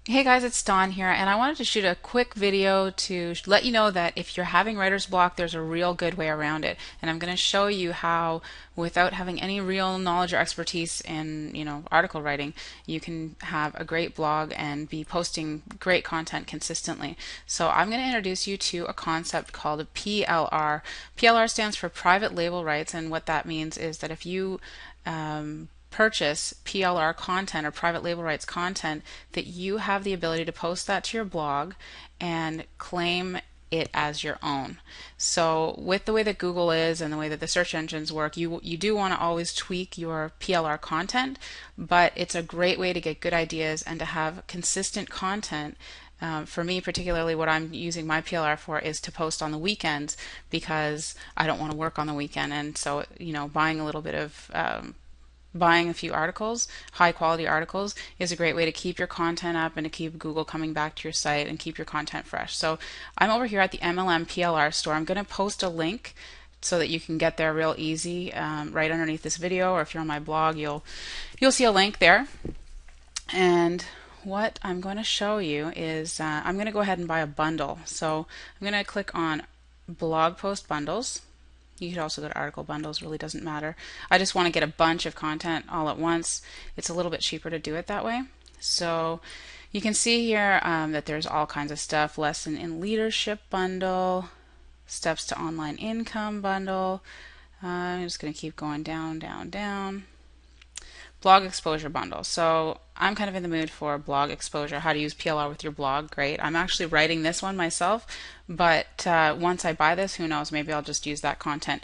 Hey guys, it's Dawn here, and I wanted to shoot a quick video to let you know that if you're having writer's block, there's a real good way around it. And I'm going to show you how, without having any real knowledge or expertise in, article writing, you can have a great blog and be posting great content consistently. So I'm going to introduce you to a concept called a PLR. PLR stands for private label rights, and what that means is that if you purchase PLR content or private label rights content, that you have the ability to post that to your blog and claim it as your own. So with the way that Google is and the way that the search engines work, you do want to always tweak your PLR content, but it's a great way to get good ideas and to have consistent content. For me, particularly, what I'm using my PLR for is to post on the weekends because I don't want to work on the weekend. And so, buying a few articles, high quality articles, is a great way to keep your content up and to keep Google coming back to your site and keep your content fresh. So I'm over here at the MLM PLR store. I'm going to post a link so that you can get there real easy right underneath this video, or if you're on my blog, you'll see a link there. And what I'm going to show you is I'm going to go ahead and buy a bundle. So I'm going to click on blog post bundles. You could also go to article bundles, really doesn't matter. I just want to get a bunch of content all at once. It's a little bit cheaper to do it that way. So you can see here that there's all kinds of stuff. Lesson in leadership bundle, steps to online income bundle. I'm just going to keep going down, down, down. Blog exposure bundle. So I'm kind of in the mood for blog exposure, how to use PLR with your blog. Great. I'm actually writing this one myself, but once I buy this, who knows, maybe I'll just use that content.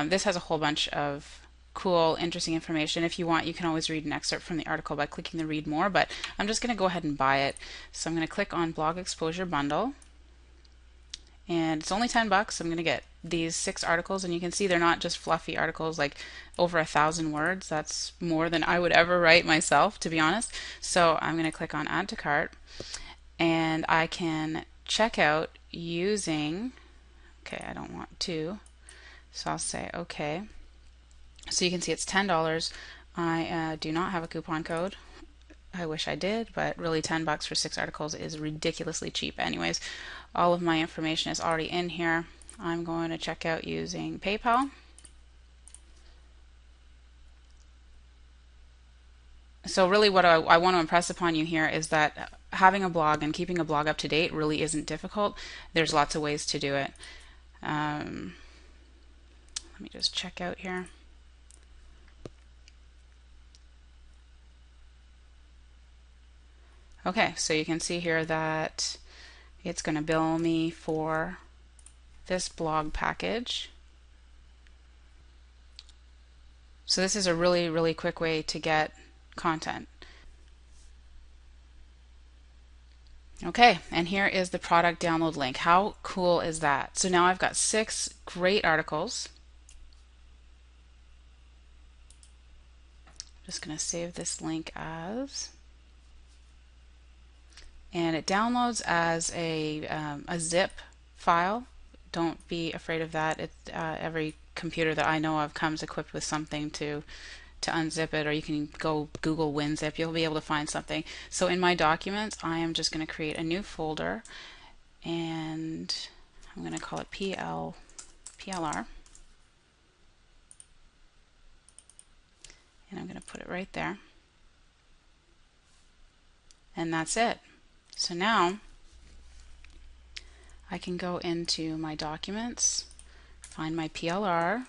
This has a whole bunch of cool, interesting information. If you want, you can always read an excerpt from the article by clicking the read more, but I'm just going to go ahead and buy it. So I'm going to click on blog exposure bundle, and it's only $10. I'm going to get these 6 articles, and you can see they're not just fluffy articles like over 1,000 words. That's more than I would ever write myself, to be honest. So I'm going to click on add to cart, and I can check out using, okay, I don't want to, so I'll say okay. So you can see it's $10. I do not have a coupon code. I wish I did, but really $10 for 6 articles is ridiculously cheap. Anyways, all of my information is already in here. I'm going to check out using PayPal. So really what I want to impress upon you here is that having a blog and keeping a blog up to date really isn't difficult. There's lots of ways to do it. Let me just check out here. Okay, so you can see here that it's going to bill me for this blog package. So this is a really, really quick way to get content. Okay, and here is the product download link. How cool is that? So now I've got 6 great articles. I'm just going to save this link as, and it downloads as a zip file. Don't be afraid of that. Every computer that I know of comes equipped with something to unzip it, or you can go Google WinZip. You'll be able to find something. So in my documents, I am just going to create a new folder, and I'm going to call it PLR, and I'm going to put it right there, and that's it. So now I can go into my documents, find my PLR,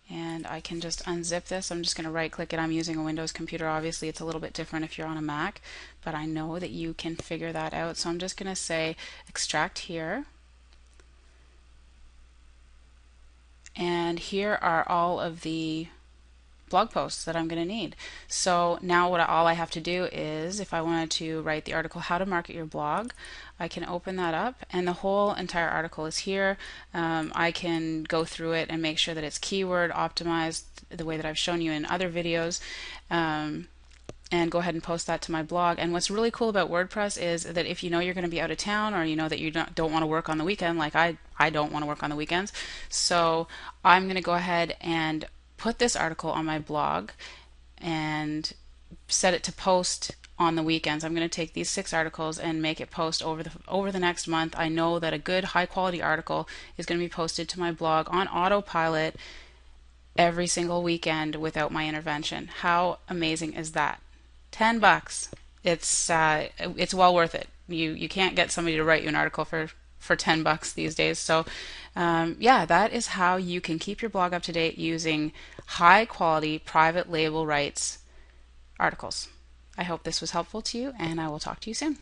and I can just unzip this. I'm just going to right click it. I'm using a Windows computer. Obviously it's a little bit different if you're on a Mac, but I know that you can figure that out. So I'm just going to say extract here, and here are all of the blog posts that I'm going to need. So now all I have to do is, if I wanted to write the article how to market your blog, I can open that up, and the whole entire article is here. I can go through it and make sure that it's keyword optimized the way that I've shown you in other videos, and go ahead and post that to my blog. And what's really cool about WordPress is that if you know you're going to be out of town, or you know that you don't want to work on the weekend, like I don't want to work on the weekends, so I'm going to go ahead and put this article on my blog and set it to post on the weekends. I'm going to take these 6 articles and make it post over the next month. I know that a good high quality article is going to be posted to my blog on autopilot every single weekend without my intervention. How amazing is that? $10. It's well worth it. You can't get somebody to write you an article for $10 these days. So yeah, that is how you can keep your blog up to date using high quality private label rights articles. I hope this was helpful to you, and I will talk to you soon.